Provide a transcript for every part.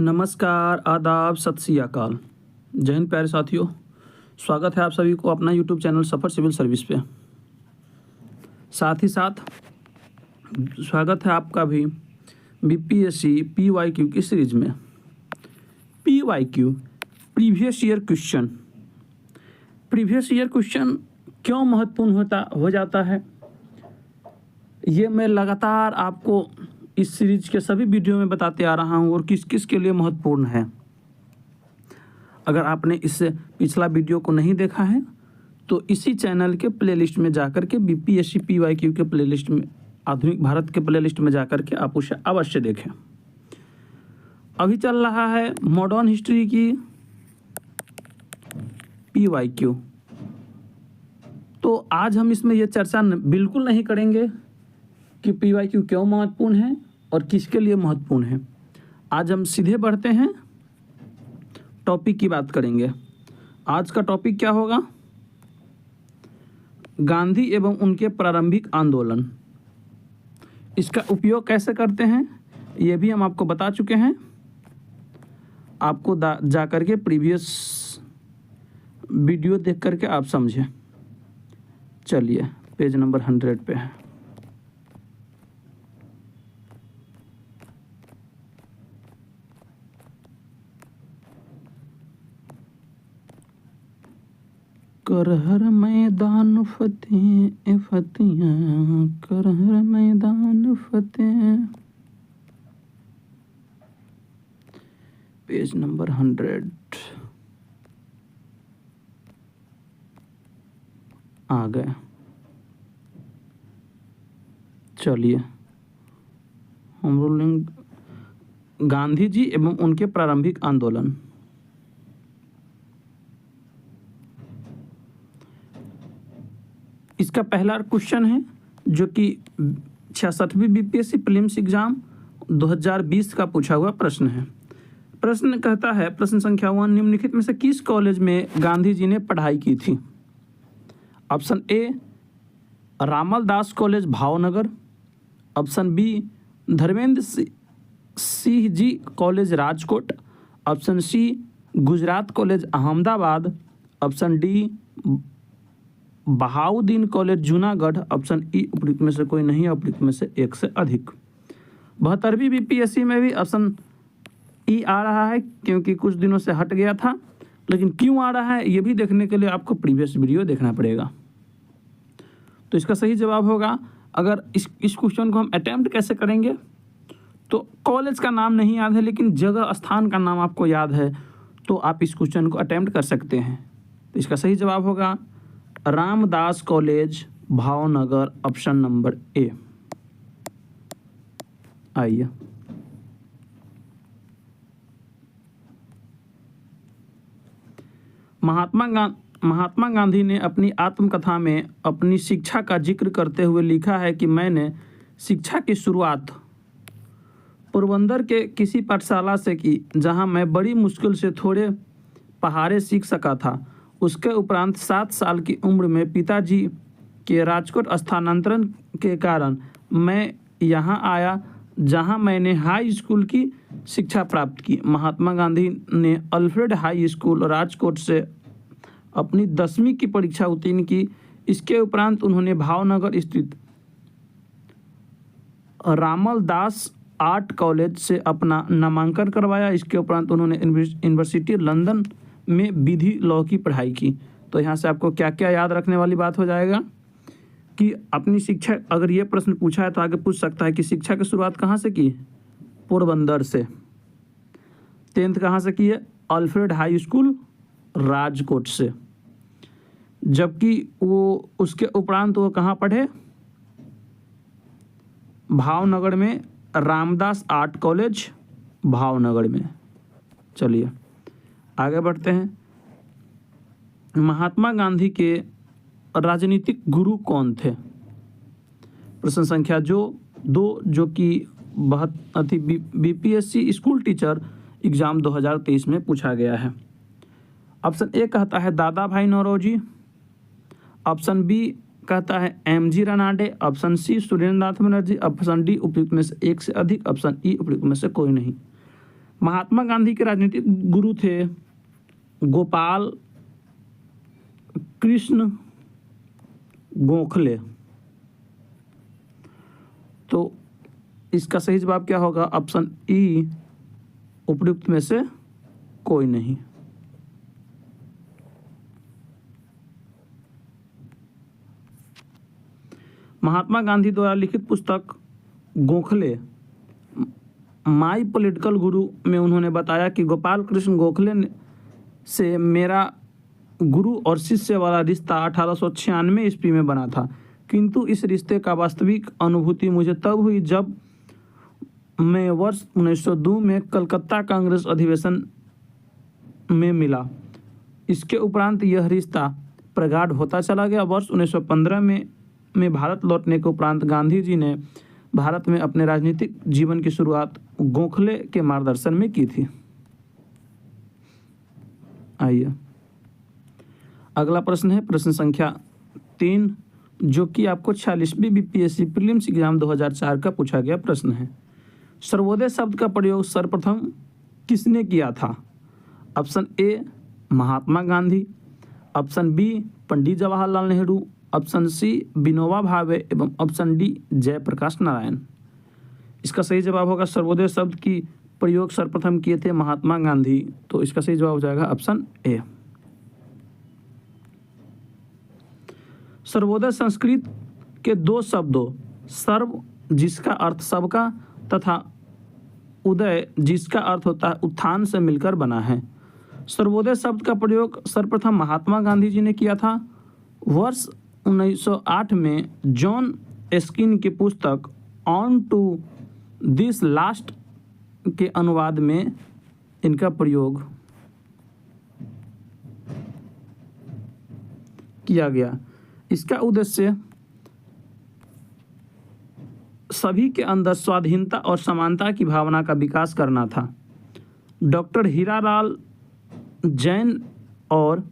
नमस्कार, आदाब, सत श्री अकाल। जय हिंद प्यारे साथियों, स्वागत है आप सभी को अपना यूट्यूब चैनल सफ़र सिविल सर्विस पे। साथ ही साथ स्वागत है आपका भी बीपीएससी पीवाईक्यू की सीरीज में। PYQ previous year question. Previous year question क्यों महत्वपूर्ण हो जाता है, ये मैं लगातार आपको इस सीरीज के सभी वीडियो में बताते आ रहा हूँ और किस किस के लिए महत्वपूर्ण है। अगर आपने इससे पिछला वीडियो को नहीं देखा है तो इसी चैनल के प्लेलिस्ट में जाकर के बीपीएससी पीवाईक्यू के प्लेलिस्ट में, आधुनिक भारत के प्लेलिस्ट में जाकर के आप उसे अवश्य देखें। अभी चल रहा है मॉडर्न हिस्ट्री की पीवाईक्यू, तो आज हम इसमें ये चर्चा बिल्कुल नहीं करेंगे कि पीवाईक्यू क्यों महत्वपूर्ण है और किसके लिए महत्वपूर्ण है। आज हम सीधे बढ़ते हैं, टॉपिक की बात करेंगे। आज का टॉपिक क्या होगा? गांधी एवं उनके प्रारंभिक आंदोलन। इसका उपयोग कैसे करते हैं ये भी हम आपको बता चुके हैं। आपको जा कर के प्रीवियस वीडियो देख करके आप समझें। चलिए पेज नंबर 100 पे है। कर हर मैदान फतेह फतियाँ, कर हर मैदान फतेह। पेज नंबर 100 आ गए। चलिए हम रूलिंग गांधी जी एवं उनके प्रारंभिक आंदोलन। इसका पहला क्वेश्चन है जो कि 66वीं बीपीएससी प्रीलिम्स एग्जाम 2020 का पूछा हुआ प्रश्न है। प्रश्न कहता है, प्रश्न संख्या 1, निम्नलिखित में से किस कॉलेज में गांधी जी ने पढ़ाई की थी? Option A Ramal Das college Bhavnagar, option B Dharmendra Singh ji college Rajkot, option C Gujarat college Ahmedabad, option D Bahauddin college Junagadh, option E उपयुक्त में से कोई नहीं, उपयुक्त में से एक से अधिक। 72वीं बीपीएससी में भी ऑप्शन ई आ रहा है क्योंकि कुछ दिनों से हट गया था, लेकिन क्यों आ रहा है ये भी देखने के लिए आपको प्रीवियस वीडियो देखना पड़ेगा। तो इसका सही जवाब होगा, अगर इस क्वेश्चन को हम अटेम्प्ट कैसे करेंगे, तो कॉलेज का नाम नहीं याद है लेकिन जगह स्थान का नाम आपको याद है, तो आप इस क्वेश्चन को अटेम्प्ट कर सकते हैं। तो इसका सही जवाब होगा Ramdas college Bhavnagar, option number A. आइए महात्मा गांधी ने अपनी आत्मकथा में अपनी शिक्षा का जिक्र करते हुए लिखा है कि मैंने शिक्षा की शुरुआत पोरबंदर के किसी पाठशाला से की, जहां मैं बड़ी मुश्किल से थोड़े पहाड़े सीख सका था। उसके उपरांत 7 साल की उम्र में पिताजी के राजकोट स्थानांतरण के कारण मैं यहाँ आया, जहाँ मैंने हाई स्कूल की शिक्षा प्राप्त की। महात्मा गांधी ने अल्फ्रेड हाई स्कूल राजकोट से अपनी 10वीं की परीक्षा उत्तीर्ण की। इसके उपरांत उन्होंने भावनगर स्थित रामल दास आर्ट कॉलेज से अपना नामांकन करवाया। इसके उपरांत उन्होंने यूनिवर्सिटी लंदन में विधि लॉ की पढ़ाई की। तो यहाँ से आपको क्या क्या याद रखने वाली बात हो जाएगा कि अपनी शिक्षा, अगर ये प्रश्न पूछा है तो आगे पूछ सकता है कि शिक्षा की शुरुआत कहाँ से की? पोरबंदर से। 10th कहाँ से की है? अल्फ्रेड हाई स्कूल राजकोट से। जबकि वो उसके उपरांत वो कहाँ पढ़े? भावनगर में रामदास आर्ट कॉलेज भावनगर में। चलिए आगे बढ़ते हैं। महात्मा गांधी के राजनीतिक गुरु कौन थे? प्रश्न संख्या 2 जो कि बीपीएससी स्कूल टीचर एग्जाम 2023 में पूछा गया है। ऑप्शन ए कहता है दादा भाई नौरोजी, ऑप्शन बी कहता है M G Ranade, option C Surendra Nath Banerjee, option D उपयुक्त में से एक से अधिक, ऑप्शन ई उपयुक्त में से कोई नहीं। महात्मा गांधी के राजनीतिक गुरु थे गोपाल कृष्ण गोखले। तो इसका सही जवाब क्या होगा? ऑप्शन ई, उपयुक्त में से कोई नहीं। महात्मा गांधी द्वारा लिखित पुस्तक गोखले माई पॉलिटिकल गुरु में उन्होंने बताया कि गोपाल कृष्ण गोखले से मेरा गुरु और शिष्य वाला रिश्ता 1896 ईस्वी में बना था, किंतु इस रिश्ते का वास्तविक अनुभूति मुझे तब हुई जब मैं वर्ष 1902 में कलकत्ता कांग्रेस अधिवेशन में मिला। इसके उपरांत यह रिश्ता प्रगाढ़ होता चला गया। वर्ष 1915 में भारत लौटने के उपरांत गांधी जी ने भारत में अपने राजनीतिक जीवन की शुरुआत गोखले के मार्गदर्शन में की थी। आइए अगला प्रश्न है प्रश्न संख्या 3, जो कि आपको 46वीं बीपीएससी प्रीलिम्स एग्जाम 2004 का पूछा गया प्रश्न है। सर्वोदय शब्द का प्रयोग सर्वप्रथम किसने किया था? Option A Mahatma Gandhi, option B Pandit Jawaharlal Nehru, option C Vinoba Bhave एवं ऑप्शन डी जयप्रकाश नारायण। इसका सही जवाब होगा सर्वोदय शब्द की प्रयोग सर्वप्रथम किए थे महात्मा गांधी। तो इसका सही जवाब हो जाएगा ऑप्शन ए। सर्वोदय संस्कृत के दो शब्दों सर्व जिसका अर्थ सबका तथा उदय जिसका अर्थ होता है उत्थान से मिलकर बना है। सर्वोदय शब्द का प्रयोग सर्वप्रथम महात्मा गांधी जी ने किया था। वर्ष 1908 में जॉन एस्किन की पुस्तक ऑन टू दिस लास्ट के अनुवाद में इनका प्रयोग किया गया। इसका उद्देश्य सभी के अंदर स्वाधीनता और समानता की भावना का विकास करना था। डॉक्टर हीरालाल जैन और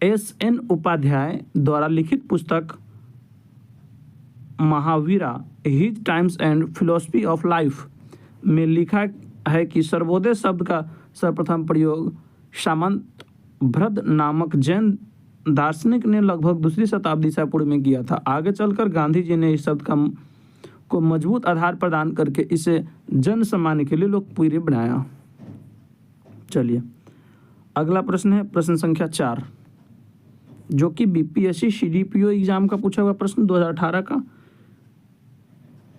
एस.एन. उपाध्याय द्वारा लिखित पुस्तक Mahavira his times and philosophy of life में लिखा है कि सर्वोदय शब्द का सर्वप्रथम प्रयोग सामंत भृद नामक जैन दार्शनिक ने लगभग दूसरी शताब्दी ईसा पूर्व में किया था। आगे चलकर गांधी जी ने इस शब्द को मजबूत आधार प्रदान करके इसे जन सामान्य के लिए लोकप्रिय बनाया। चलिए अगला प्रश्न है प्रश्न संख्या 4, जो कि बीपीएससी सीडीपीओ एग्जाम का पूछा हुआ प्रश्न 2018 का।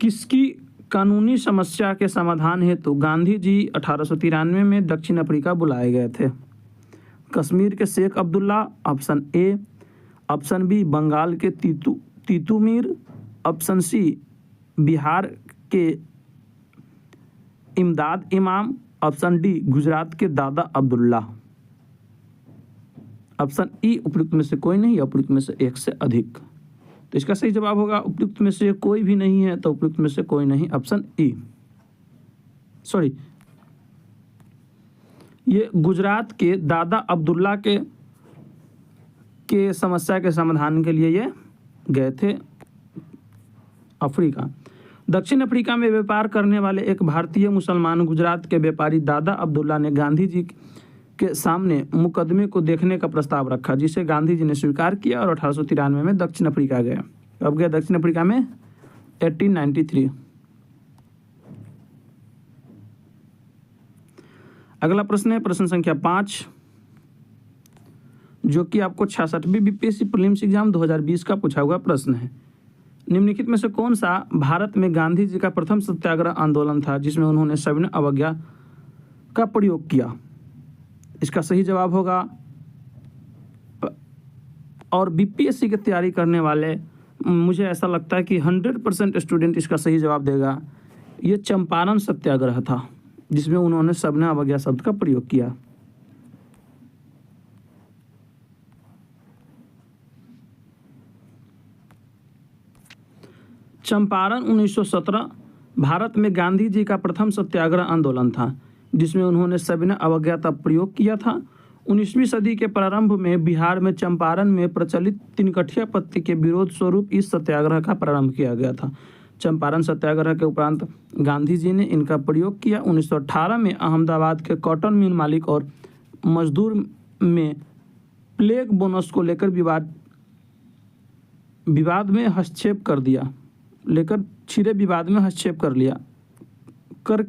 किसकी कानूनी समस्या के समाधान हेतु गांधी जी 1893 में दक्षिण अफ्रीका बुलाए गए थे? कश्मीर के Sheikh Abdullah, option A, option B Bengal के तीतुमीर, ऑप्शन सी बिहार के इमदाद इमाम, ऑप्शन डी गुजरात के दादा अब्दुल्ला। ऑप्शन ई उपयुक्त में से कोई नहीं, उपयुक्त में से एक से अधिक। तो इसका सही जवाब होगा उपयुक्त में से कोई भी नहीं है, तो उपयुक्त में से कोई नहीं ऑप्शन ई। सॉरी, ये गुजरात के दादा अब्दुल्ला के समस्या के समाधान के लिए ये गए थे अफ्रीका। दक्षिण अफ्रीका में व्यापार करने वाले एक भारतीय मुसलमान गुजरात के व्यापारी दादा अब्दुल्ला ने गांधी जी के सामने मुकदमे को देखने का प्रस्ताव रखा, जिसे गांधी जी ने स्वीकार किया और 1893 में दक्षिण अफ्रीका गए। अब गए दक्षिण अफ्रीका में 1893। अगला प्रश्न है प्रश्न संख्या 5, जो कि आपको 66वीं बीपीएससी प्रीलिम्स एग्जाम 2020 का पूछा हुआ प्रश्न है। निम्नलिखित में से कौन सा भारत में गांधी जी का प्रथम सत्याग्रह आंदोलन था जिसमें उन्होंने सविनय अवज्ञा का प्रयोग किया? इसका सही जवाब होगा, और बीपीएससी की तैयारी करने वाले मुझे ऐसा लगता है कि 100% स्टूडेंट इसका सही जवाब देगा। ये चंपारण सत्याग्रह था जिसमें उन्होंने सविनय अवज्ञा शब्द का प्रयोग किया। चंपारण 1917 भारत में गांधी जी का प्रथम सत्याग्रह आंदोलन था जिसमें उन्होंने सविनय अवज्ञा का प्रयोग किया था। 19वीं सदी के प्रारंभ में बिहार में चंपारण में प्रचलित तिनकठिया पत्ती के विरोध स्वरूप इस सत्याग्रह का प्रारंभ किया गया था। चंपारण सत्याग्रह के उपरांत गांधी जी ने इनका प्रयोग किया। 1918 में अहमदाबाद के कॉटन मिल मालिक और मजदूर में प्लेग बोनस को लेकर विवाद में हस्तक्षेप कर दिया विवाद में हस्तक्षेप कर लिया कर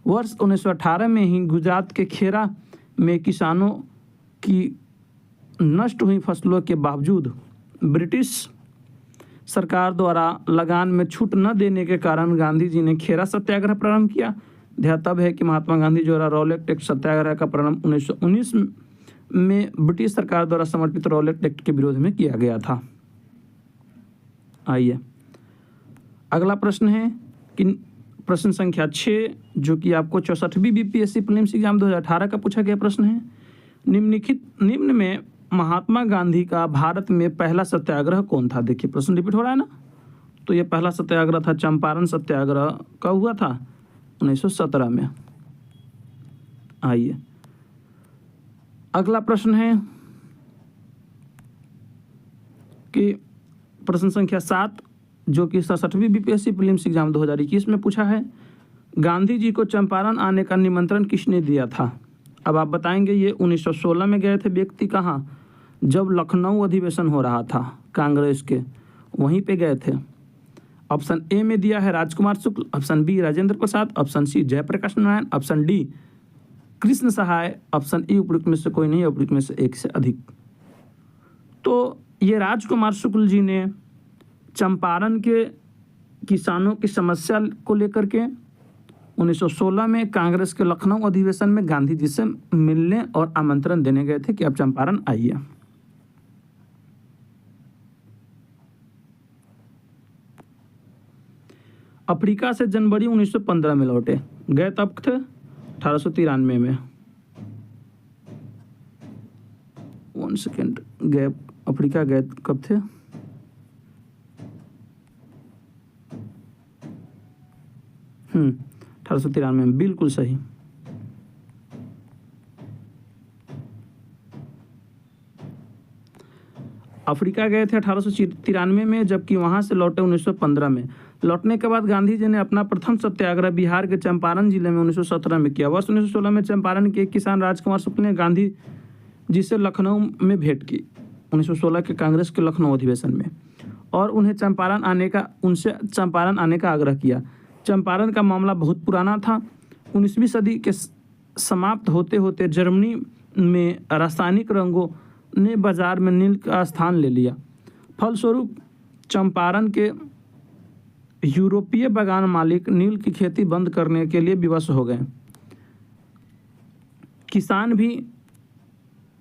वर्ष 1918 में ही गुजरात के खेरा में किसानों की नष्ट हुई फसलों के बावजूद ब्रिटिश सरकार द्वारा लगान में छूट न देने के कारण गांधी जी ने खेरा सत्याग्रह प्रारंभ किया। ध्यातव्य है कि महात्मा गांधी द्वारा रॉलेट एक्ट सत्याग्रह का प्रारंभ 1919 में ब्रिटिश सरकार द्वारा समर्पित रॉलेट एक्ट के विरोध में किया गया था। आइए अगला प्रश्न है कि प्रश्न संख्या 6 जो कि आपको 64वीं बीपीएससी प्रीलिम्स एग्जाम 2018 का पूछा गया प्रश्न है। निम्न में महात्मा गांधी का भारत में पहला सत्याग्रह कौन था? देखिए प्रश्न रिपीट हो रहा है ना। तो ये पहला सत्याग्रह था चंपारण सत्याग्रह। कब हुआ था? 1917 में। आइए अगला प्रश्न है कि प्रश्न संख्या 7 जो कि 67वीं बीपीएससी प्रीलिम्स एग्जाम 2021 में पूछा है। गांधी जी को चंपारण आने का निमंत्रण किसने दिया था? अब आप बताएंगे ये 1916 में गए थे व्यक्ति। कहाँ? जब लखनऊ अधिवेशन हो रहा था कांग्रेस के, वहीं पे गए थे। ऑप्शन ए में दिया है Rajkumar Shukla, option B Rajendra Prasad, option C Jayaprakash Narayan, option D Krishna Sahay, option E उपयुक्त में से कोई नहीं, उपयुक्त में से एक से अधिक। तो ये राजकुमार शुक्ल जी ने चंपारण के किसानों की समस्या को लेकर के 1916 में कांग्रेस के लखनऊ अधिवेशन में गांधी जी से मिलने और आमंत्रण देने गए थे कि आप चंपारण आइए। अफ्रीका से जनवरी 1915 में लौटे। गए तब थे 1893 में। 1 सेकेंड, गए अफ्रीका गए कब थे? हम्म, 1893 में, बिल्कुल सही। अफ्रीका गए थे 1893 में, जबकि वहां से लौटे 1915 में। लौटने के बाद गांधी जी ने अपना प्रथम सत्याग्रह बिहार के चंपारण जिले में 1917 में किया। वर्ष 1916 में चंपारण के एक किसान राजकुमार शुक्ल ने गांधी जी से लखनऊ में भेंट की 1916 के कांग्रेस के लखनऊ अधिवेशन में, और उनसे चंपारण आने का आग्रह किया। चंपारण का मामला बहुत पुराना था। 19वीं सदी के समाप्त होते होते जर्मनी में रासायनिक रंगों ने बाजार में नील का स्थान ले लिया। फलस्वरूप चंपारण के यूरोपीय बागान मालिक नील की खेती बंद करने के लिए विवश हो गए। किसान भी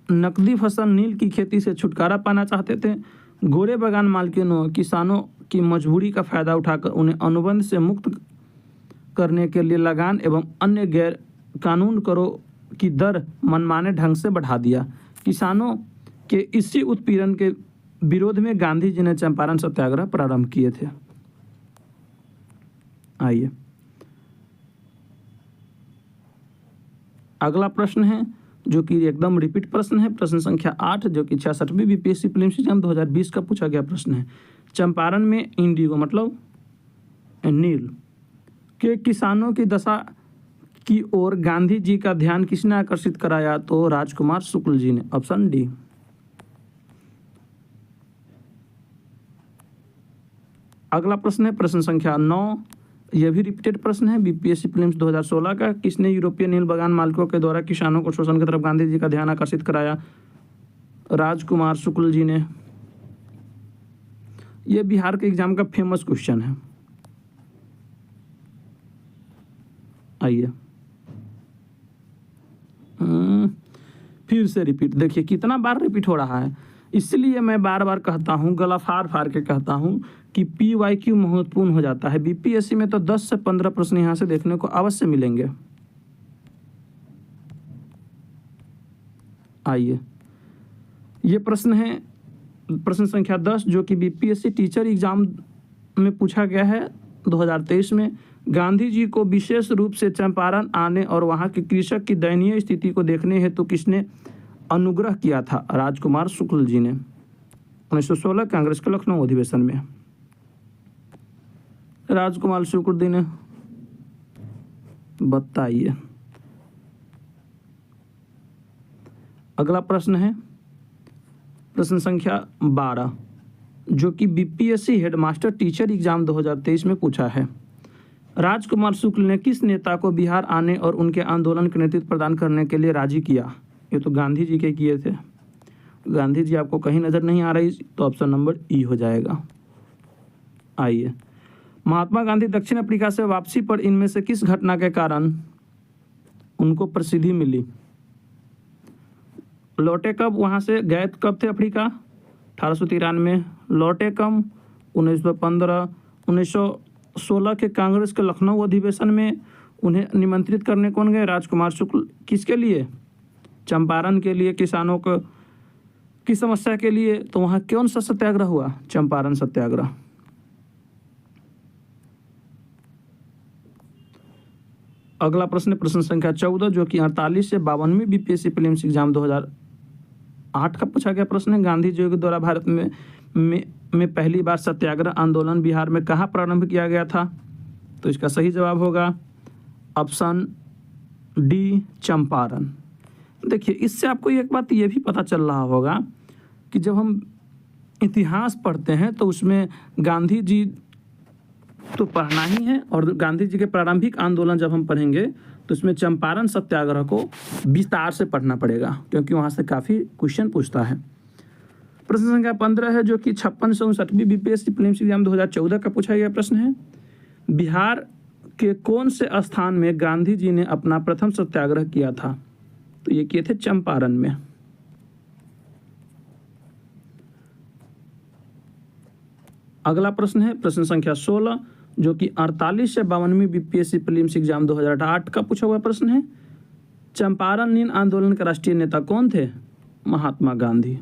नकदी फसल नील की खेती से छुटकारा पाना चाहते थे। गोरे बागान मालिकों किसानों की मजबूरी का फायदा उठाकर उन्हें अनुबंध से मुक्त करने के लिए लगान एवं अन्य गैर कानून करों की दर मनमाने ढंग से बढ़ा दिया। किसानों के इसी उत्पीड़न के विरोध में गांधी जी ने चंपारण सत्याग्रह प्रारंभ किए थे। आइए अगला प्रश्न है जो कि एकदम रिपीट प्रश्न है। प्रश्न संख्या 8 जो कि 66वीं बीपीएससी प्रीलिम्स एग्जाम 2020 का पूछा गया प्रश्न है। चंपारण में इंडिगो मतलब नील के किसानों की दशा की ओर गांधी जी का ध्यान किसने आकर्षित कराया? तो राजकुमार शुक्ल जी ने। Option D. अगला प्रश्न है प्रश्न संख्या 9। यह भी रिपीटेड प्रश्न है बीपीएससी प्रीलिम्स 2016 का। किसने यूरोपीय नील बागान मालिकों के द्वारा किसानों को शोषण की तरफ गांधी जी का ध्यान आकर्षित कराया? राजकुमार शुक्ल जी ने। यह बिहार के एग्जाम का फेमस क्वेश्चन है। आइए फिर से रिपीट। देखिए कितना बार रिपीट हो रहा है, इसलिए मैं बार बार कहता हूँ, गला फाड़ फाड़ के कहता हूँ कि PYQ महत्वपूर्ण हो जाता है। बीपीएससी में तो 10 से 15 प्रश्न यहाँ से देखने को अवश्य मिलेंगे। आइए ये प्रश्न है प्रश्न संख्या 10 जो कि बीपीएससी टीचर एग्जाम में पूछा गया है 2023 में। गांधी जी को विशेष रूप से चंपारण आने और वहाँ के कृषक की दयनीय स्थिति को देखने हेतु किसने अनुग्रह किया था? राजकुमार शुक्ल जी ने 1916 कांग्रेस के लखनऊ अधिवेशन में। राजकुमार शुक्ल ने, बताइए। अगला प्रश्न है प्रश्न संख्या 12, जो कि बीपीएससी हेडमास्टर टीचर एग्जाम 2023 में पूछा है। राजकुमार शुक्ल ने किस नेता को बिहार आने और उनके आंदोलन के नेतृत्व प्रदान करने के लिए राजी किया? ये तो गांधी जी के किए थे। गांधी जी आपको कहीं नजर नहीं आ रही तो ऑप्शन नंबर ई हो जाएगा। आइए, महात्मा गांधी दक्षिण अफ्रीका से वापसी पर इनमें से किस घटना के कारण उनको प्रसिद्धि मिली? लौटे कब वहाँ से, गए कब थे अफ्रीका? 1893। लौटे कब? 1915। 1916 के कांग्रेस के लखनऊ अधिवेशन में उन्हें निमंत्रित करने कौन गए? राजकुमार शुक्ल। किसके लिए? चंपारण के लिए, किसानों को की समस्या के लिए। तो वहाँ कौन सा सत्याग्रह हुआ? चंपारण सत्याग्रह। अगला प्रश्न प्रश्न संख्या 14, जो कि 48 से 52वीं बीपीएससी प्रीलिम्स एग्जाम 2008 का पूछा गया प्रश्न है। गांधी जी के द्वारा भारत में पहली बार सत्याग्रह आंदोलन बिहार में कहाँ प्रारंभ किया गया था? तो इसका सही जवाब होगा ऑप्शन डी, चंपारण। देखिए, इससे आपको एक बात ये भी पता चल रहा होगा कि जब हम इतिहास पढ़ते हैं तो उसमें गांधी जी तो पढ़ना ही है, और गांधी जी के प्रारंभिक आंदोलन जब हम पढ़ेंगे तो इसमें चंपारण सत्याग्रह को विस्तार से पढ़ना पड़ेगा, क्योंकि वहाँ से काफ़ी क्वेश्चन पूछता है। प्रश्न संख्या 15 है, जो कि 56 से 59वीं बीपीएससी प्रीलिम्स एग्जाम 2014 का पूछा गया प्रश्न है। बिहार के कौन से स्थान में गांधी जी ने अपना प्रथम सत्याग्रह किया था? तो ये किए थे चंपारण में। अगला प्रश्न है प्रश्न संख्या 16, जो कि 48 से 52वीं बीपीएससी प्रीलिम्स एग्जाम 2008 का पूछा हुआ प्रश्न है। चंपारण नील आंदोलन के राष्ट्रीय नेता कौन थे? महात्मा गांधी।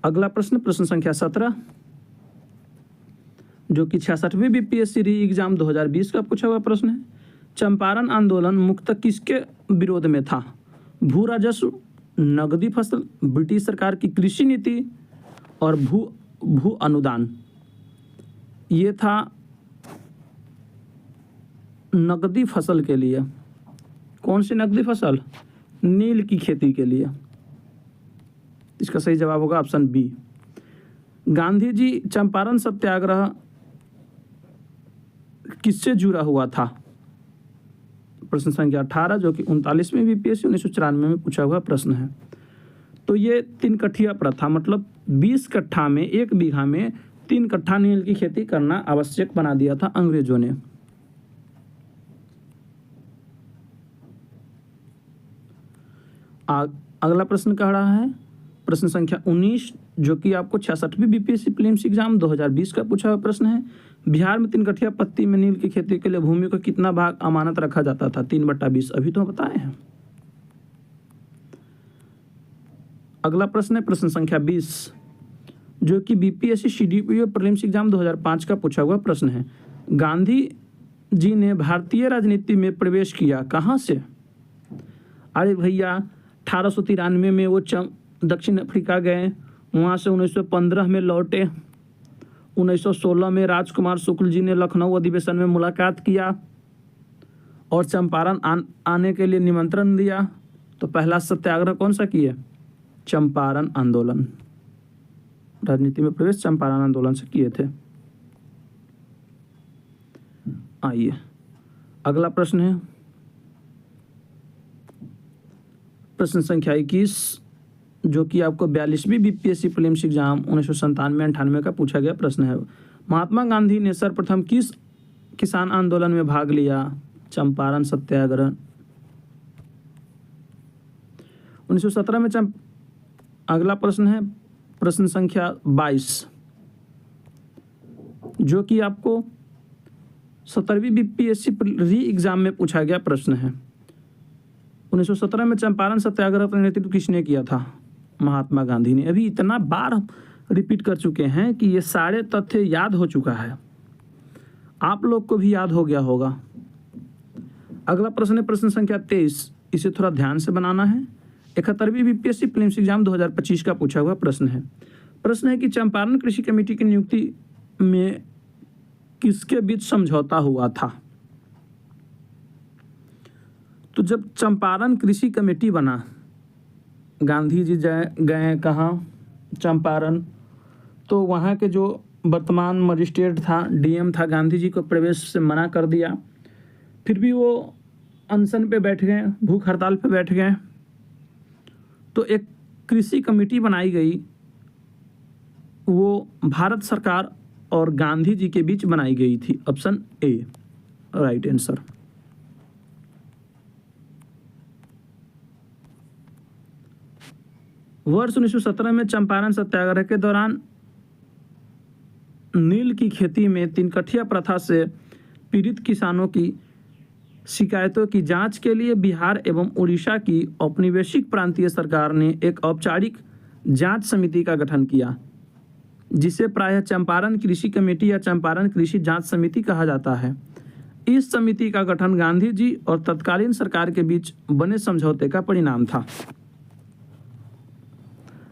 अगला प्रश्न प्रश्न संख्या 17, जो कि 66वीं बीपीएससी री एग्जाम 2020 का पूछा हुआ प्रश्न है। चंपारण आंदोलन मुख्यतः किसके विरोध में था? भू राजस्व, नगदी फसल, ब्रिटिश सरकार की कृषि नीति और भू अनुदान। ये था नगदी फसल के लिए। कौन सी नगदी फसल? नील की खेती के लिए। इसका सही जवाब होगा ऑप्शन बी। गांधी जी चंपारण सत्याग्रह किससे जुड़ा हुआ था? प्रश्न संख्या 18, जो कि 39वीं बीपीएससी 1994 में पूछा हुआ प्रश्न है। तो ये 3 कट्ठिया प्रथा, मतलब 20 कट्ठा में 1 बीघा में 3 कट्ठा नील की खेती करना आवश्यक बना दिया था अंग्रेजों ने। अगला प्रश्न कह रहा है प्रश्न संख्या 19, जो कि आपको 66वीं बीपीएससी प्रीलिम्स एग्जाम 2020 का पूछा हुआ प्रश्न है। बिहार में 3 कट्ठिया पत्ती में नील की खेती के लिए भूमि का कितना भाग अमानत रखा जाता था? 3/20। अभी तो बताए हैं। अगला प्रश्न है प्रश्न संख्या 20, जो कि बीपीएससी सीडीपीओ प्रीलिम्स एग्जाम 2005 का पूछा हुआ प्रश्न है। गांधी जी ने भारतीय राजनीति में प्रवेश किया कहाँ से? अरे भैया, 1893 में वो दक्षिण अफ्रीका गए, वहाँ से 1915 में लौटे। 1916 में राजकुमार शुक्ल जी ने लखनऊ अधिवेशन में मुलाकात किया और चंपारण आने के लिए निमंत्रण दिया। तो पहला सत्याग्रह कौन सा किए? चंपारण आंदोलन। राजनीति में प्रवेश चंपारण आंदोलन से किए थे। आइए, अगला प्रश्न है प्रश्न संख्या 21, जो कि आपको 42वीं बीपीएससी प्रीलिम्स एग्जाम 1997-98 का पूछा गया प्रश्न है। महात्मा गांधी ने सर्वप्रथम किस किसान आंदोलन में भाग लिया? चंपारण सत्याग्रह। 1917 में अगला प्रश्न है प्रश्न संख्या 22, जो कि आपको 17वीं बीपीएससी री एग्जाम में पूछा गया प्रश्न है। 1917 में चंपारण सत्याग्रह का नेतृत्व किसने किया था? महात्मा गांधी ने। अभी इतना बार रिपीट कर चुके हैं कि ये सारे तथ्य याद हो चुका है, आप लोग को भी याद हो गया होगा। अगला प्रश्न है प्रश्न संख्या 23, इसे थोड़ा ध्यान से बनाना है। 71वीं बीपीएससी प्रीलिम्स एग्जाम 2025 का पूछा हुआ प्रश्न है। प्रश्न है कि चंपारण कृषि कमेटी की नियुक्ति में किसके बीच समझौता हुआ था? तो जब चंपारण कृषि कमेटी बना, गांधी जी गए कहाँ? चंपारण। तो वहाँ के जो वर्तमान मजिस्ट्रेट था, डीएम था, गांधी जी को प्रवेश से मना कर दिया। फिर भी वो अनशन पे बैठ गए, भूख हड़ताल पे बैठ गए। तो एक कृषि कमेटी बनाई गई, वो भारत सरकार और गांधी जी के बीच बनाई गई थी। ऑप्शन ए राइट आंसर। वर्ष 1917 में चंपारण सत्याग्रह के दौरान नील की खेती में तिनकठिया प्रथा से पीड़ित किसानों की शिकायतों की जांच के लिए बिहार एवं उड़ीसा की औपनिवेशिक प्रांतीय सरकार ने एक औपचारिक जांच समिति का गठन किया, जिसे प्रायः चंपारण कृषि कमेटी या चंपारण कृषि जांच समिति कहा जाता है। इस समिति का गठन गांधी जी और तत्कालीन सरकार के बीच बने समझौते का परिणाम था।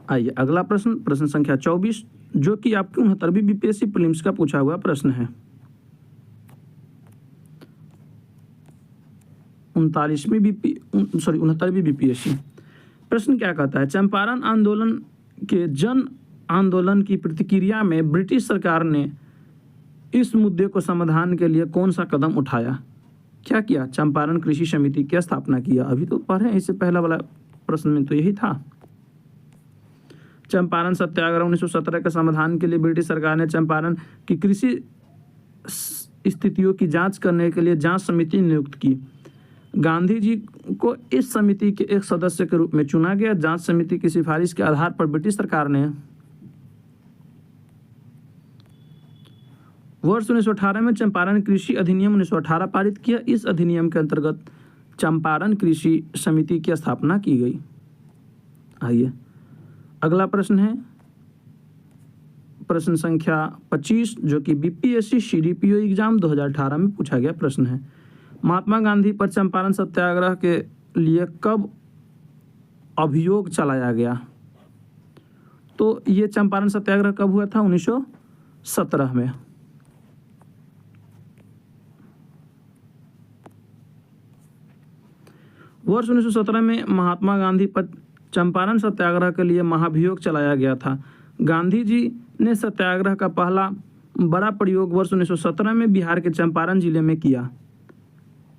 आइए अगला प्रश्न, प्रश्न संख्या 24, जो कि आपकी 69वीं बीपीएससी प्रीलिम्स का पूछा हुआ प्रश्न है। 69वीं बीपीएससी। प्रश्न क्या कहता है? चंपारण आंदोलन के जन आंदोलन की प्रतिक्रिया में ब्रिटिश सरकार ने इस मुद्दे को समाधान के लिए कौन सा कदम उठाया? क्या किया? चंपारण कृषि समिति की स्थापना किया। अभी तो पढ़े, इससे पहला वाला प्रश्न में तो यही था। चंपारण सत्याग्रह 1917 के समाधान के लिए ब्रिटिश सरकार ने चंपारण की कृषि स्थितियों की जांच करने के लिए जांच समिति नियुक्त की। गांधी जी को इस समिति के एक सदस्य के रूप में चुना गया। जांच समिति की सिफारिश के आधार पर ब्रिटिश सरकार ने वर्ष 1918 में चंपारण कृषि अधिनियम 1918 पारित किया। इस अधिनियम के अंतर्गत चंपारण कृषि समिति की स्थापना की गई। आइए अगला प्रश्न है प्रश्न संख्या 25, जो कि बीपीएससी सीडीपीओ एग्जाम 2018 में पूछा गया प्रश्न है। महात्मा गांधी पर चंपारण सत्याग्रह के लिए कब अभियोग चलाया गया? तो ये चंपारण सत्याग्रह कब हुआ था? 1917 में। वर्ष 1917 में महात्मा गांधी पर चंपारण सत्याग्रह के लिए महाभियोग चलाया गया था। गांधी जी ने सत्याग्रह का पहला बड़ा प्रयोग वर्ष 1917 में बिहार के चंपारण जिले में किया।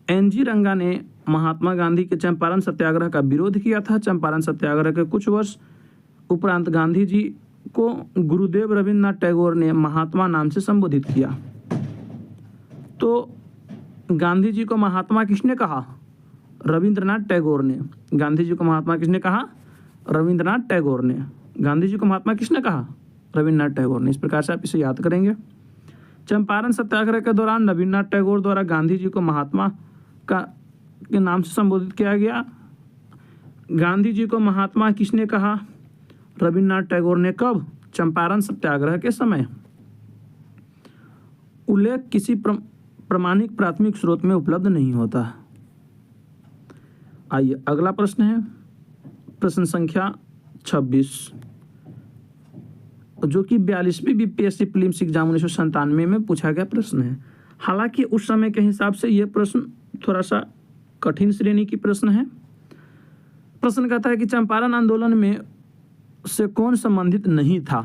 एनजी रंगा ने महात्मा गांधी के चंपारण सत्याग्रह का विरोध किया था। चंपारण सत्याग्रह के कुछ वर्ष उपरांत गांधी जी को गुरुदेव रविन्द्रनाथ टैगोर ने महात्मा नाम से संबोधित किया। तो गांधी जी को महात्मा किसने कहा? रविंद्रनाथ टैगोर ने। गांधी जी को महात्मा किसने कहा? रविंद्रनाथ टैगोर ने। गांधी जी को महात्मा किसने कहा? रविन्द्रनाथ टैगोर ने। इस प्रकार से आप इसे याद करेंगे। चंपारण सत्याग्रह के दौरान रविन्द्रनाथ टैगोर द्वारा गांधी जी को महात्मा के नाम से संबोधित किया गया। गांधी जी को महात्मा किसने कहा? रविन्द्रनाथ टैगोर ने। कब? चंपारण सत्याग्रह के समय। उल्लेख किसी प्रमाणिक प्राथमिक स्रोत में उपलब्ध नहीं होता। आइए अगला प्रश्न है प्रश्न संख्या 26, जो कि 42वीं बीपीएससी प्रीलिम्स एग्जाम 1997 में पूछा गया प्रश्न है। हालांकि उस समय के हिसाब से यह प्रश्न थोड़ा सा कठिन श्रेणी की प्रश्न है। प्रश्न कहता है कि चंपारण आंदोलन में से कौन संबंधित नहीं था?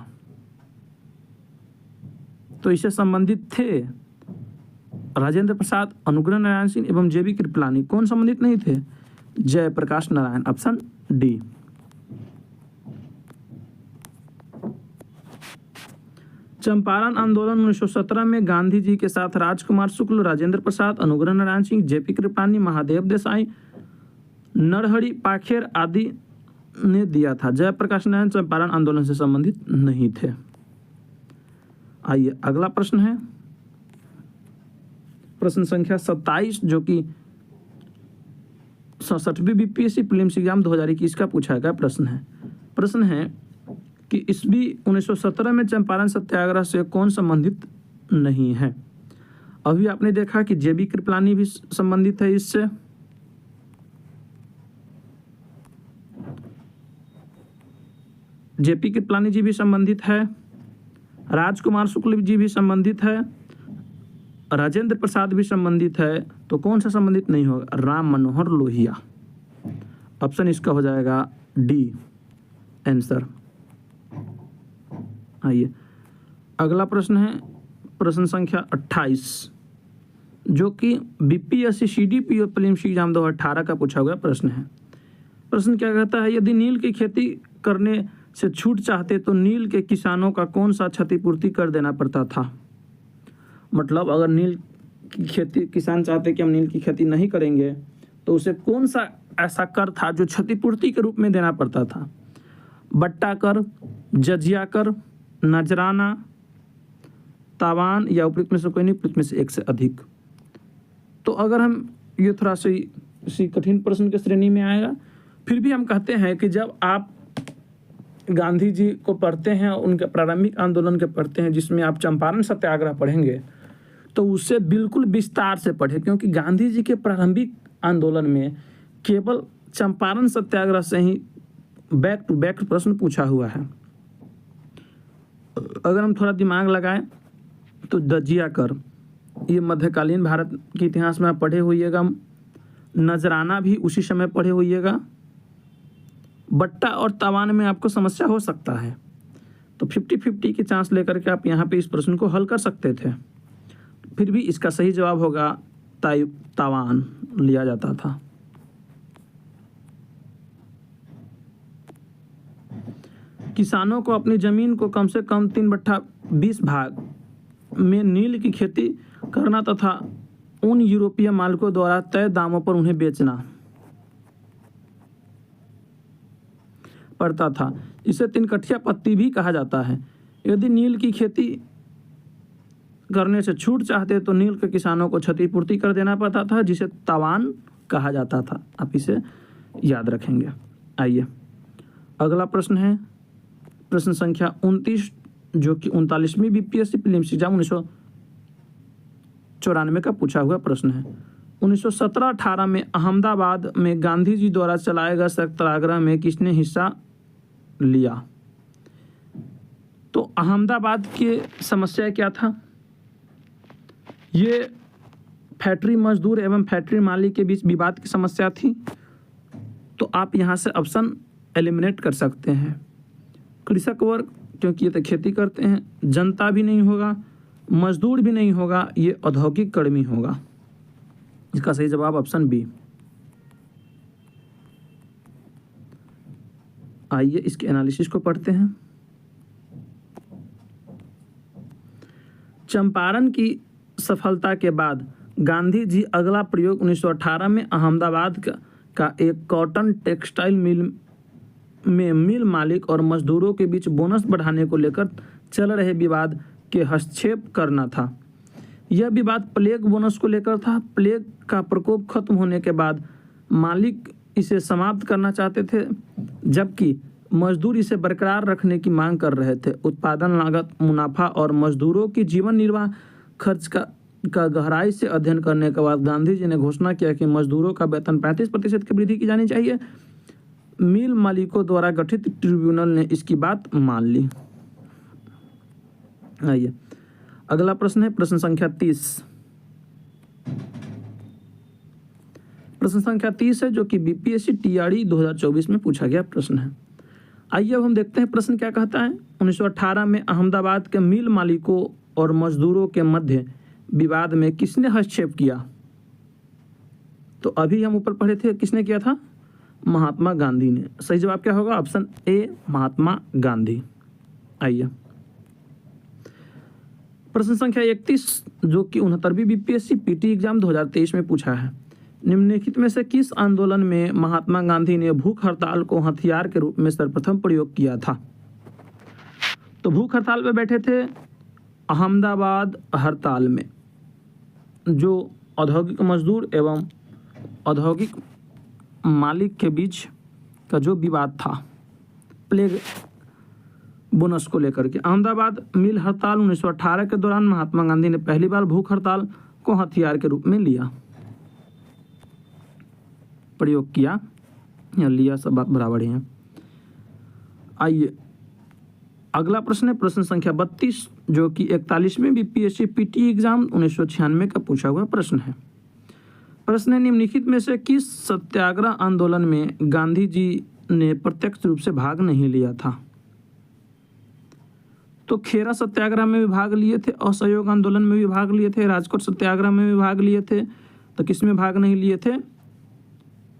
तो इससे संबंधित थे राजेंद्र प्रसाद, अनुग्रह नारायण सिंह एवं जेबी कृपलानी। कौन संबंधित नहीं थे? जयप्रकाश नारायण। Option D. चंपारण आंदोलन 1917 में गांधी जी के साथ राजकुमार शुक्ल, राजेंद्र प्रसाद, अनुग्रह नारायण सिंह, जेपी कृपलानी, महादेव देसाई, नरहरि पाखेर आदि ने दिया था। जयप्रकाश नारायण चंपारण आंदोलन से संबंधित नहीं थे। आइए अगला प्रश्न है प्रश्न संख्या 27, जो कि 67वीं बीपीएससी प्रीलिम्स एग्जाम 2021 का पूछा गया प्रश्न है। प्रश्न है कि ईस्वी 1917 में चंपारण सत्याग्रह से कौन संबंधित नहीं है? अभी आपने देखा कि जेबी कृपलानी भी संबंधित है इससे। जेपी कृपलानी जी भी संबंधित है, राजकुमार शुक्ल जी भी संबंधित है, राजेंद्र प्रसाद भी संबंधित है, तो कौन सा संबंधित नहीं होगा? राम मनोहर लोहिया। ऑप्शन इसका हो जाएगा डी आंसर। आइए अगला प्रश्न है प्रश्न संख्या 28, जो कि बीपीएससी सीडीपी और प्रीलिम्स एग्जाम 2018 का पूछा हुआ प्रश्न है। प्रश्न क्या कहता है? यदि नील की खेती करने से छूट चाहते तो नील के किसानों का कौन सा क्षतिपूर्ति कर देना पड़ता था? मतलब अगर नील की खेती किसान चाहते कि हम नील की खेती नहीं करेंगे तो उसे कौन सा ऐसा कर था जो क्षतिपूर्ति के रूप में देना पड़ता था? बट्टा कर, जजिया कर, नजराना, तावान या उपयुक्त में से कोई नहीं, उपयुक्त में से एक से अधिक। तो अगर हम ये थोड़ा सी कठिन प्रश्न के श्रेणी में आएगा, फिर भी हम कहते हैं कि जब आप गांधी जी को पढ़ते हैं, उनके प्रारंभिक आंदोलन के पढ़ते हैं जिसमें आप चंपारण सत्याग्रह पढ़ेंगे, तो उससे बिल्कुल विस्तार से पढ़ें, क्योंकि गांधी जी के प्रारंभिक आंदोलन में केवल चंपारण सत्याग्रह से ही बैक टू बैक प्रश्न पूछा हुआ है। अगर हम थोड़ा दिमाग लगाएं तो जजिया कर, ये मध्यकालीन भारत के इतिहास में आप पढ़े होइएगा। नजराना भी उसी समय पढ़े होइएगा। बट्टा और तवान में आपको समस्या हो सकता है, तो 50-50 की चांस लेकर के आप यहाँ पे इस प्रश्न को हल कर सकते थे। फिर भी इसका सही जवाब होगा तावान लिया जाता था। किसानों को अपनी जमीन को कम से कम 3/20 भाग में नील की खेती करना तथा उन यूरोपीय मालिकों द्वारा तय दामों पर उन्हें बेचना पड़ता था। इसे 3 कठिया पत्ती भी कहा जाता है। यदि नील की खेती करने से छूट चाहते तो नील के किसानों को क्षतिपूर्ति कर देना पड़ता था, जिसे तावान कहा जाता था। आप इसे याद रखेंगे। आइए अगला प्रश्न है प्रश्न संख्या 29, जो कि 39वीं बीपीएससी प्रीलिम्स एग्जाम 1994 का पूछा हुआ प्रश्न है। 1917-18 में अहमदाबाद में गांधी जी द्वारा चलाए गए सत्याग्रह में किसने हिस्सा लिया? तो अहमदाबाद की समस्या क्या था? ये फैक्ट्री मजदूर एवं फैक्ट्री मालिक के बीच विवाद की समस्या थी। तो आप यहाँ से ऑप्शन एलिमिनेट कर सकते हैं। कृषक वर्ग, क्योंकि ये तो खेती करते हैं। जनता भी नहीं होगा, मजदूर भी नहीं होगा, ये औद्योगिक कर्मी होगा। इसका सही जवाब ऑप्शन बी। आइए इसके एनालिसिस को पढ़ते हैं। चंपारण की सफलता के बाद गांधी जी अगला प्रयोग 1918 में अहमदाबाद का एक कॉटन टेक्सटाइल मिल में मिल मालिक और मजदूरों के बीच बोनस बढ़ाने को लेकर चल रहे विवाद के हस्तक्षेप करना था। यह विवाद प्लेग बोनस को लेकर था। प्लेग का प्रकोप खत्म होने के बाद मालिक इसे समाप्त करना चाहते थे, जबकि मजदूर इसे बरकरार रखने की मांग कर रहे थे। उत्पादन लागत, मुनाफा और मजदूरों की जीवन निर्वाह खर्च का गहराई से अध्ययन करने के बाद गांधी जी ने घोषणा किया कि मजदूरों का वेतन 35% की वृद्धि की जानी चाहिए। मिल मालिकों द्वारा गठित ट्रिब्यूनल ने इसकी बात मान ली। आइए अगला प्रश्न है प्रश्न संख्या 30। प्रश्न संख्या 30 है, जो कि बीपीएससी टीआरई 2024 में पूछा गया प्रश्न है। आइए अब हम देखते हैं प्रश्न क्या कहता है। 1918 में अहमदाबाद के मिल मालिकों और मजदूरों के मध्य विवाद में किसने हस्तक्षेप किया? तो अभी हम ऊपर पढ़े थे, किसने किया था? महात्मा गांधी ने। सही जवाब क्या होगा? Option A, Mahatma Gandhi. आइए प्रश्न संख्या 31, जो कि 69वीं बीपीएससी पीटी एग्जाम 2023 में पूछा है। निम्नलिखित में से किस आंदोलन में महात्मा गांधी ने भूख हड़ताल को हथियार के रूप में सर्वप्रथम प्रयोग किया था? तो भूख हड़ताल पे बैठे थे अहमदाबाद हड़ताल में, जो औद्योगिक मजदूर एवं औद्योगिक मालिक के बीच का जो विवाद था प्लेग बोनस को लेकर के। अहमदाबाद मिल हड़ताल 1918 के दौरान महात्मा गांधी ने पहली बार भूख हड़ताल को हथियार के रूप में लिया, प्रयोग किया या लिया, सब बात बराबर ही है। आइए अगला प्रश्न है प्रश्न संख्या 32, जो कि 41वें बीपीएससी पीटी एग्जाम 1996 का पूछा हुआ प्रश्न है। प्रश्न है निम्नलिखित में से किस सत्याग्रह आंदोलन में गांधी जी ने प्रत्यक्ष रूप से भाग नहीं लिया था? तो खेरा सत्याग्रह में भी भाग लिए थे, असहयोग आंदोलन में भी भाग लिए थे, राजकोट सत्याग्रह में भी भाग लिए थे। तो किस में भाग नहीं लिए थे?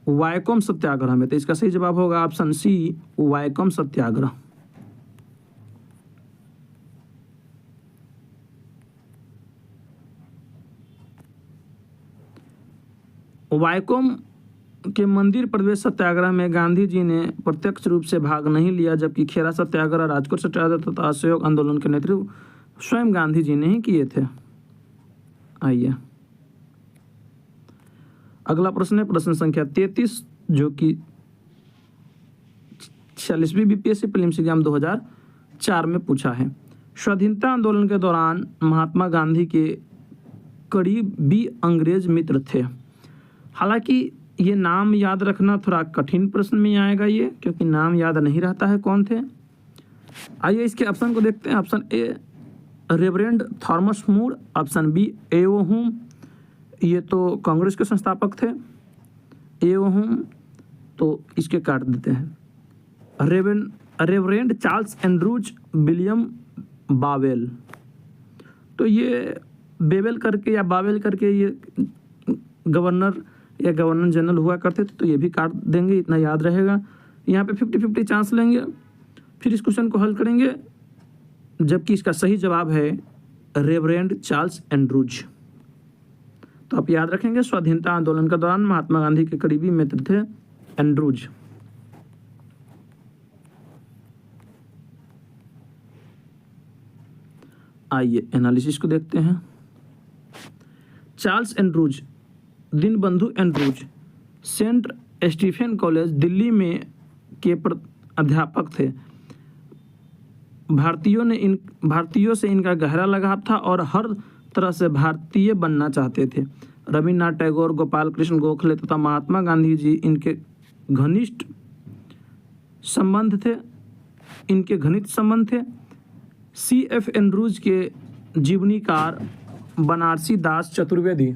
वायकोम सत्याग्रह में। तो इसका सही जवाब होगा ऑप्शन सी, वायकोम सत्याग्रह। वायकोम के मंदिर प्रवेश सत्याग्रह में गांधी जी ने प्रत्यक्ष रूप से भाग नहीं लिया, जबकि खेरा सत्याग्रह, राजकोट सत्याग्रह तथा असहयोग आंदोलन के नेतृत्व स्वयं गांधी जी ने ही किए थे। आइए अगला प्रश्न है प्रश्न संख्या 33, जो कि 46वीं बीपीएससी प्रीलिम्स एग्जाम 2004 में पूछा है। स्वाधीनता आंदोलन के दौरान महात्मा गांधी के करीबी अंग्रेज मित्र थे। हालांकि ये नाम याद रखना थोड़ा कठिन प्रश्न में आएगा ये, क्योंकि नाम याद नहीं रहता है कौन थे। आइए इसके ऑप्शन को देखते हैं। Option A reverend Thomas Moore, option B A O Hume, ये तो कांग्रेस के संस्थापक थे। एओ हुम तो इसके काट देते हैं। Reverend Charles Andrews William bowel, तो ये बेवेल करके या बावेल करके ये गवर्नर या गवर्नर जनरल हुआ करते थे, तो ये भी काट देंगे, इतना याद रहेगा। यहाँ पे 50-50 चांस लेंगे, फिर इस क्वेश्चन को हल करेंगे, जबकि इसका सही जवाब है रेवरेंड चार्ल्स एंड्रूज। तो आप याद रखेंगे स्वाधीनता आंदोलन के दौरान महात्मा गांधी के करीबी मित्र थे एंड्रूज। आइए एनालिसिस को देखते हैं। Charles Andrews, Deenbandhu Andrews Saint Stephen college Delhi में के अध्यापक थे। भारतीयों से इनका गहरा लगाव था और हर तरह से भारतीय बनना चाहते थे। रविन्द्रनाथ टैगोर, गोपाल कृष्ण गोखले तथा महात्मा गांधी जी इनके घनिष्ठ संबंध थे। C.F. एंड्रूज के जीवनीकार बनारसी दास चतुर्वेदी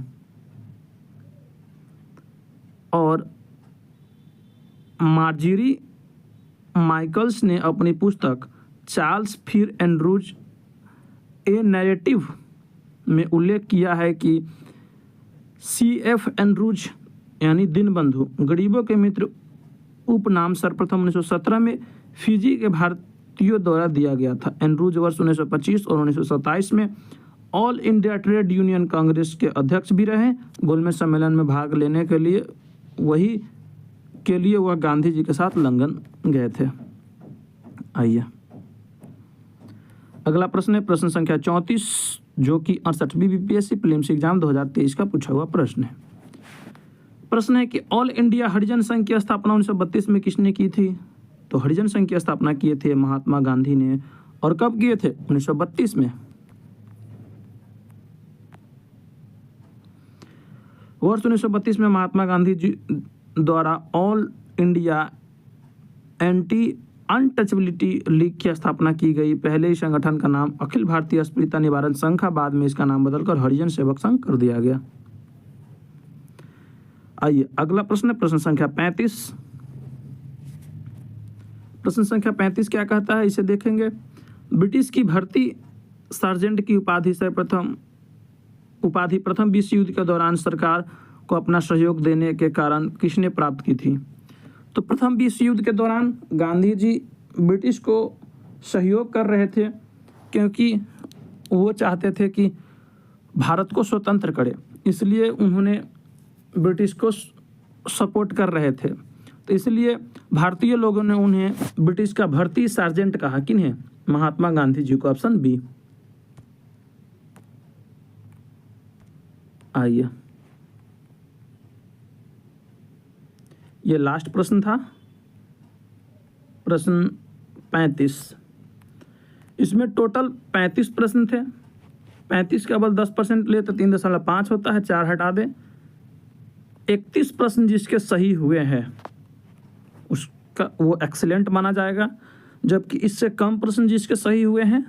और मार्जरी माइकल्स ने अपनी पुस्तक चार्ल्स फिर एंड्रूज ए नैरेटिव में उल्लेख किया है कि C.F. एंड्रूज यानी दीनबंधु गरीबों के मित्र उपनाम सर्वप्रथम 1917 में फिजी के भारतीयों द्वारा दिया गया था। एंड्रूज वर्ष 1925 और 1927 में all India trade union Congress के अध्यक्ष भी रहे। गोलमेज सम्मेलन में भाग लेने के लिए वह गांधी जी के साथ लंदन गए थे। आइए अगला प्रश्न है प्रश्न संख्या 34, जो कि 68वीं बीपीएससी प्रीलिम्स एग्जाम 2023 का पूछा हुआ प्रश्न है। प्रश्न है कि ऑल इंडिया हरिजन संघ की स्थापना 1932 में किसने की थी? तो हरिजन संघ की स्थापना किए थे महात्मा गांधी ने। और कब किए थे? 1932 में। वर्ष 1932 में महात्मा गांधी जी द्वारा all India anti untouchability league की स्थापना की गई। पहले इस संगठन का नाम अखिल भारतीय अस्पृश्यता निवारण संघ था, बाद में इसका नाम बदलकर हरिजन सेवक संघ कर दिया गया। आइए अगला प्रश्न है प्रश्न संख्या 35। प्रश्न संख्या 35 क्या कहता है, इसे देखेंगे। ब्रिटिश की भर्ती सार्जेंट की उपाधि प्रथम विश्व युद्ध के दौरान सरकार को अपना सहयोग देने के कारण किसने प्राप्त की थी? तो प्रथम विश्व युद्ध के दौरान गांधी जी ब्रिटिश को सहयोग कर रहे थे, क्योंकि वो चाहते थे कि भारत को स्वतंत्र करे, इसलिए उन्होंने ब्रिटिश को सपोर्ट कर रहे थे। तो इसलिए भारतीय लोगों ने उन्हें ब्रिटिश का भर्ती सार्जेंट कहा। किन्हें? महात्मा गांधी जी को। Option B. आइए ये लास्ट प्रश्न था, प्रश्न 35। इसमें टोटल 35 प्रश्न थे। 35 के बल 10% ले तो 3.5 होता है, 4 हटा दें। 31 प्रश्न जिसके सही हुए हैं उसका वो एक्सीलेंट माना जाएगा। जबकि इससे कम प्रश्न जिसके सही हुए हैं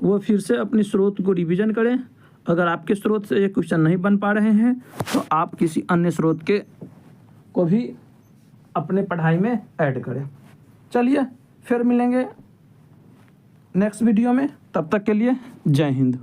वो फिर से अपनी स्रोत को रिवीजन करें। अगर आपके स्रोत से ये क्वेश्चन नहीं बन पा रहे हैं तो आप किसी अन्य स्रोत के को भी अपने पढ़ाई में ऐड करें। चलिए फिर मिलेंगे नेक्स्ट वीडियो में, तब तक के लिए जय हिंद।